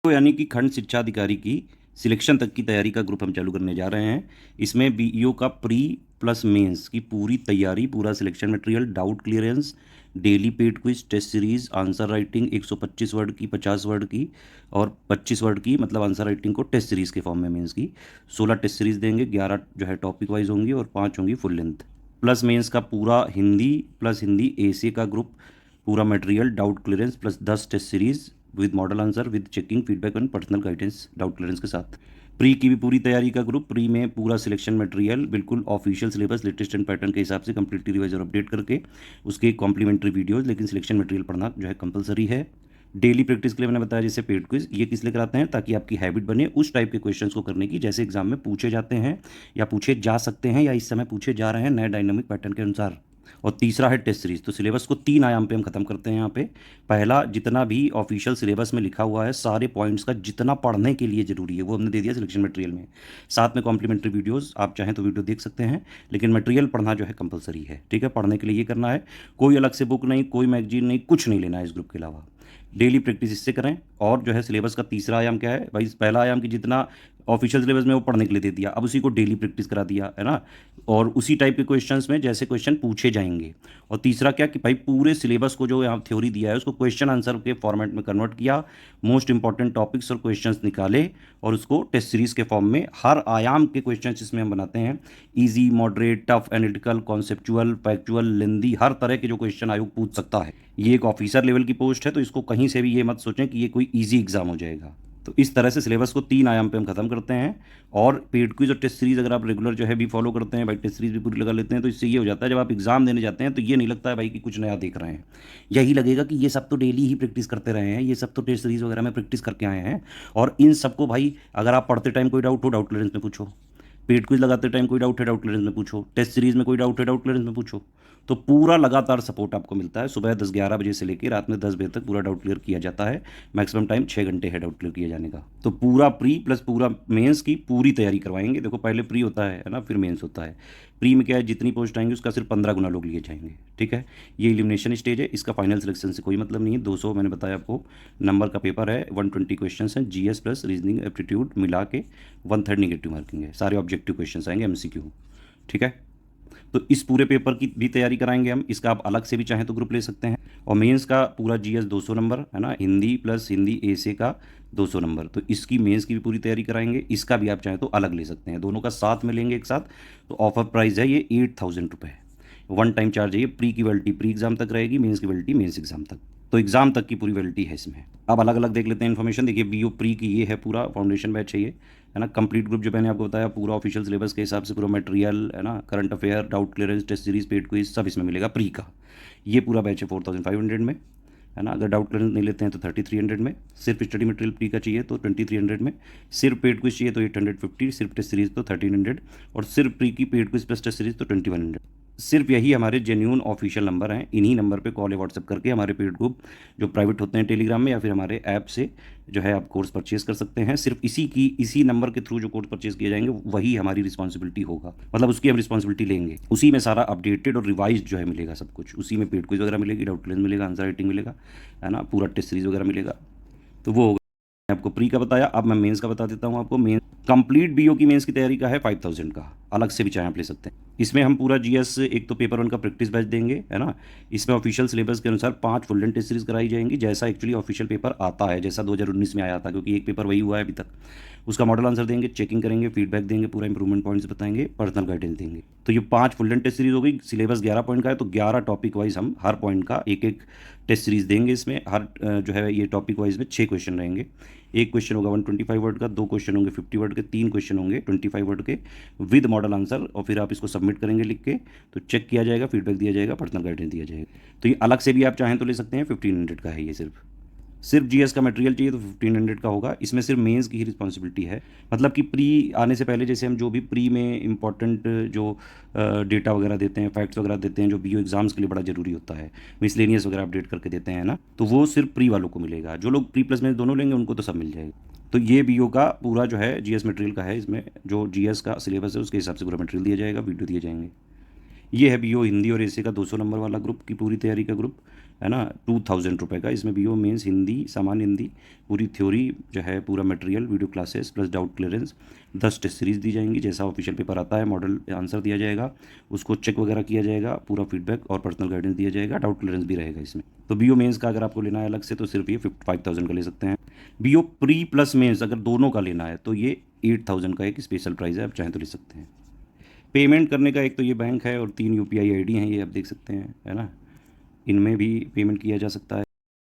तो यानी कि खंड शिक्षा अधिकारी की सिलेक्शन तक की तैयारी का ग्रुप हम चालू करने जा रहे हैं। इसमें बीईओ का प्री प्लस मेंस की पूरी तैयारी, पूरा selection material, doubt clearance, daily paid quiz, test series, answer writing 125 word की, 50 वर्ड की और 25 वर्ड की, मतलब आंसर राइटिंग को टेस्ट सीरीज के फॉर्म में मेंस की 16 टेस्ट सीरीज देंगे, 11 जो है टॉपिक वाइज होंगी और 5 होंगी फुल लेंथ। प्लस मेंस का पूरा हिंदी प्लस हिंदी एसे का ग्रुप, पूरा material, doubt clearance plus 10 test series with model answer with checking feedback and personal guidance doubt clearance के साथ। प्री की भी पूरी तैयारी का ग्रुप, प्री में पूरा सिलेक्शन मटेरियल बिल्कुल official syllabus, latest and pattern के हिसाब से कंप्लीटली रिवाइज और अपडेट करके उसके कॉम्प्लीमेंट्री वीडियोज, लेकिन सिलेक्शन मटेरियल पढ़ना जो है कंपलसरी है। डेली प्रैक्टिस के लिए मैंने बताया जैसे पेड क्विज, ये किस लिए कराते हैं, ताकि आपकी हैबिट बने उस टाइप के क्वेश्चंस को करने की जैसे एग्जाम में पूछे जाते हैं या पूछे जा सकते हैं या इस समय पूछे जा रहे हैं नए डायनामिक पैटर्न के अनुसार। और तीसरा है टेस्ट सीरीज। तो सिलेबस को 3 आयाम पे हम खत्म करते हैं यहाँ पे। पहला, जितना भी ऑफिशियल सिलेबस में लिखा हुआ है सारे पॉइंट्स का जितना पढ़ने के लिए जरूरी है वो हमने दे दिया सिलेक्शन मटेरियल में। साथ में कॉम्प्लीमेंट्री वीडियोस, आप चाहें तो वीडियो देख सकते हैं, लेकिन मटेरियल पढ़ना जो है कंपलसरी है। ठीक है, पढ़ने के लिए ये करना है, कोई अलग से बुक नहीं, कोई मैगजीन नहीं, कुछ नहीं लेना है इस ग्रुप के अलावा। डेली प्रैक्टिस इससे करें। और जो है सिलेबस का तीसरा आयाम क्या है भाई, पहला आयाम की जितना ऑफिशियल सिलेबस में वो पढ़ने के लिए दे दिया, अब उसी को डेली प्रैक्टिस करा दिया है ना, और उसी टाइप के क्वेश्चंस में जैसे क्वेश्चन पूछे जाएंगे। और तीसरा क्या कि भाई पूरे सिलेबस को जो यहाँ थ्योरी दिया है उसको क्वेश्चन आंसर के फॉर्मेट में कन्वर्ट किया, मोस्ट इंपॉर्टेंट टॉपिक्स और क्वेश्चंस निकाले और उसको टेस्ट सीरीज के फॉर्म में हर आयाम के क्वेश्चंस इसमें हम बनाते हैं। Easy, moderate, tough, analytical, conceptual, factual, lengthy, हर तरह के जो क्वेश्चन आयोग पूछ सकता है। ये एक ऑफिसर लेवल की पोस्ट है, तो इसको कहीं से भी ये मत सोचें कि ये कोई ईजी एग्जाम हो जाएगा। तो इस तरह से सिलेबस को 3 आयाम पे हम खत्म करते हैं। और पेड क्विज और टेस्ट सीरीज अगर आप रेगुलर जो है भी फॉलो करते हैं भाई, टेस्ट सीरीज भी पूरी लगा लेते हैं, तो इससे ये हो जाता है जब आप एग्जाम देने जाते हैं तो ये नहीं लगता है भाई कि कुछ नया देख रहे हैं। यही लगेगा कि ये सब तो डेली ही प्रैक्टिस करते रहे हैं, ये सब तो टेस्ट सीरीज वगैरह में प्रैक्टिस करके आए हैं। और इन सबको भाई अगर आप पढ़ते टाइम कोई डाउट हो, डाउट क्लियरेंस में पूछो। पेड क्विज लगाते टाइम कोई डाउट है, डाउट क्लियरेंस में पूछो। टेस्ट सीरीज में कोई डाउट है, डाउट क्लियरेंस में पूछो। तो पूरा लगातार सपोर्ट आपको मिलता है। सुबह 10-11 बजे से लेकर रात में 10 बजे तक पूरा डाउट क्लियर किया जाता है। मैक्सिमम टाइम 6 घंटे है डाउट क्लियर किए जाने का। तो पूरा प्री प्लस पूरा मेंस की पूरी तैयारी करवाएंगे। देखो पहले प्री होता है ना, फिर मेंस होता है। प्री में क्या है, जितनी पोस्ट आएंगी उसका सिर्फ 15 गुना लोग लिए जाएंगे। ठीक है, ये एलिमिनेशन स्टेज है, इसका फाइनल सिलेक्शन से कोई मतलब नहीं है। 200 मैंने बताया आपको नंबर का पेपर है, 120 क्वेश्चन हैं, जीएस प्लस रीजनिंग एप्टीट्यूड मिला के 1/3 निगेटिव मार्किंग है। सारे ऑब्जेक्टिव क्वेश्चन आएंगे, एमसीक्यू। ठीक है, तो इस पूरे पेपर की भी तैयारी कराएंगे हम। इसका आप अलग से भी चाहें तो ग्रुप ले सकते हैं। और मेंस का पूरा जीएस 200 नंबर है ना, हिंदी प्लस हिंदी एसे का 200 नंबर, तो इसकी मेंस की भी पूरी तैयारी कराएंगे। इसका भी आप चाहें तो अलग ले सकते हैं, दोनों का साथ में लेंगे एक साथ। तो ऑफर प्राइस है ये 8000 रुपये, वन टाइम चार्ज है ये। प्री की वैलिडिटी प्री एग्जाम तक रहेगी, मेंस की वैलिडिटी मेंस एग्जाम तक। तो एग्जाम तक की पूरी वैलिडिटी है इसमें। अब अलग अलग देख लेते हैं इन्फॉर्मेशन। देखिए बीओ प्री की ये है, पूरा फाउंडेशन बैच है ये, है ना। कंप्लीट ग्रुप जो मैंने आपको बताया पूरा ऑफिशियल सिलेबस के हिसाब से, पूरा मटेरियल है ना, current affair, doubt clearance, test series, paid quiz सब इसमें मिलेगा प्री का। ये पूरा बैच है 4500 में, है ना। अगर डाउट क्लियरेंस नहीं लेते हैं तो 3300 में। सिर्फ स्टडी मटेरियल प्री का चाहिए तो 2300 में। सिर्फ पेड क्विज चाहिए तो 850, सिर्फ टेस्ट सीरीज तो 1300 और सिर्फ प्री की paid quiz plus test series तो 2100। सिर्फ यही हमारे जेन्यून ऑफिशियल नंबर हैं। इन्हीं नंबर पे कॉल या व्हाट्सएप करके हमारे पेड ग्रुप जो प्राइवेट होते हैं टेलीग्राम में या फिर हमारे ऐप से जो है आप कोर्स परचेज कर सकते हैं। सिर्फ इसी नंबर के थ्रू जो कोर्स परचेज किए जाएंगे वही हमारी रिस्पॉन्सिबिलिटी होगा, मतलब उसकी हम रिस्पॉन्सिबिलिटी लेंगे। उसी में सारा अपडेटेड और रिवाइज जो है मिलेगा सब कुछ। उसी में पेड क्विज वगैरह मिलेगी, डाउट क्लियरेंस मिलेगा, आंसर राइटिंग मिलेगा, है ना, पूरा टेस्ट सीरीज वगैरह मिलेगा। तो वो होगा। मैंने आपको प्री का बताया, अब मैं मेंस का बता देता हूँ आपको। मेंस कंप्लीट बीओ की मेंस की तैयारी का है 5000 का, अलग से भी चाहे आप ले सकते हैं। इसमें हम पूरा जीएस, एक तो पेपर 1 का प्रैक्टिस बैच देंगे, है ना। इसमें ऑफिशियल सिलेबस के अनुसार 5 फुल लेंथ टेस्ट सीरीज कराई जाएंगी, जैसा एक्चुअली ऑफिशियल पेपर आता है, जैसा 2019 में आया था, क्योंकि एक पेपर वही हुआ है अभी तक। उसका मॉडल आंसर देंगे, चेकिंग करेंगे, फीडबैक देंगे, पूरा इंप्रूवमेंट पॉइंट्स बताएंगे, पर्सनल गाइडेंस देंगे। तो ये 5 फुल लेंथ टेस्ट सीरीज हो गई। सिलेबस 11 पॉइंट का है, तो 11 टॉपिक वाइज हम हर पॉइंट का एक एक टेस्ट सीरीज देंगे। इसमें हर जो है ये टॉपिक वाइज में 6 क्वेश्चन रहेंगे। एक क्वेश्चन होगा 125 वर्ड का, 2 क्वेश्चन होंगे 50 वर्ड के, 3 क्वेश्चन होंगे 25 वर्ड के विद मॉडल आंसर। और फिर आप इसको सबमिट करेंगे लिख के, तो चेक किया जाएगा, फीडबैक दिया जाएगा, पर्सनल गाइडेंस दिया जाएगा। तो ये अलग से भी आप चाहें तो ले सकते हैं। 1500 का है ये। सिर्फ जीएस का मटेरियल चाहिए तो 1500 का होगा। इसमें सिर्फ मेंस की ही रिस्पॉन्सिबिलिटी है, मतलब कि प्री आने से पहले जैसे हम जो भी प्री में इंपॉर्टेंट जो डेटा वगैरह देते हैं, फैक्ट्स वगैरह देते हैं, जो बीओ एग्जाम्स के लिए बड़ा जरूरी होता है, मिसलेनियस वगैरह अपडेट करके देते हैं ना, तो वो सिर्फ प्री वालों को मिलेगा। जो लोग प्री प्लस में दोनों लेंगे उनको तो सब मिल जाएगा। तो ये बीओ का पूरा जो है जीएस मटेरियल का है। इसमें जो जीएस का सिलेबस है उसके हिसाब से पूरा मटेरियल दिया जाएगा, वीडियो दिए जाएंगे। ये है बीओ हिंदी और एसे का 200 नंबर वाला ग्रुप की पूरी तैयारी का ग्रुप। है ना, 2000 रुपये का। इसमें बीओ मेंस हिंदी, सामान्य हिंदी, पूरी थ्योरी जो है, पूरा material, video classes plus doubt clearance, 10 test series दी जाएंगी। जैसा ऑफिशियल पेपर आता है मॉडल आंसर दिया जाएगा, उसको चेक वगैरह किया जाएगा, पूरा फीडबैक और पर्सनल गाइडेंस दिया जाएगा, डाउट क्लियरेंस भी रहेगा इसमें। तो बीओ मेंस का अगर आपको लेना है अलग से तो सिर्फ ये 55,000 का ले सकते हैं। बीओ प्री प्लस मेंस अगर दोनों का लेना है तो ये 8000 का एक स्पेशल प्राइस है, आप चाहें तो ले सकते हैं। पेमेंट करने का एक तो ये बैंक है और 3 यूपीआई आईडी हैं, ये आप देख सकते हैं, है ना, इनमें भी पेमेंट किया जा सकता है।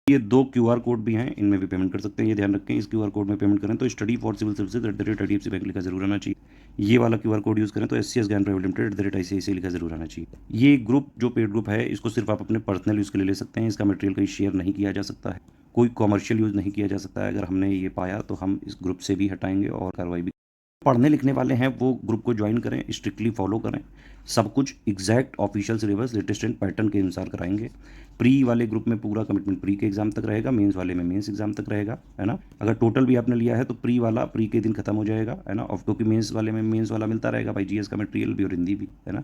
ये 2 क्यूआर कोड भी हैं, इनमें भी पेमेंट कर सकते हैं। ये ध्यान रखें, इस क्यूआर कोड में पेमेंट करें तो study for civil services @IDFC bank लिखा जरूर आना चाहिए। ये वाला क्यूआर कोड यूज़ करें तो SCS ज्ञान प्राइवेट लिमिटेड @ICICI लिखा जरूर आना चाहिए। ये ग्रुप जो पेड ग्रुप है, इसको सिर्फ आप अपने पर्सनल यूज़ के लिए ले सकते हैं। इसका मटेरियल कहीं शेयर नहीं किया जा सकता है, कोई कॉमर्शियल यूज़ नहीं किया जा सकता है। अगर हमने ये पाया तो हम इस ग्रुप से भी हटाएंगे और कार्रवाई भी। पढ़ने लिखने वाले हैं वो ग्रुप को ज्वाइन करें, स्ट्रिक्टली फॉलो करें, सब कुछ exact official syllabus latest and pattern के अनुसार कराएंगे। प्री वाले ग्रुप में पूरा कमिटमेंट प्री के एग्जाम तक रहेगा, मेंस वाले में मेंस एग्जाम तक रहेगा, है ना। अगर टोटल भी आपने लिया है तो प्री वाला प्री के दिन खत्म हो जाएगा, है ना, और क्योंकि मेंस वाले में मेंस वाला मिलता रहेगा भाई, जीएस का मटेरियल भी और हिंदी भी, है ना।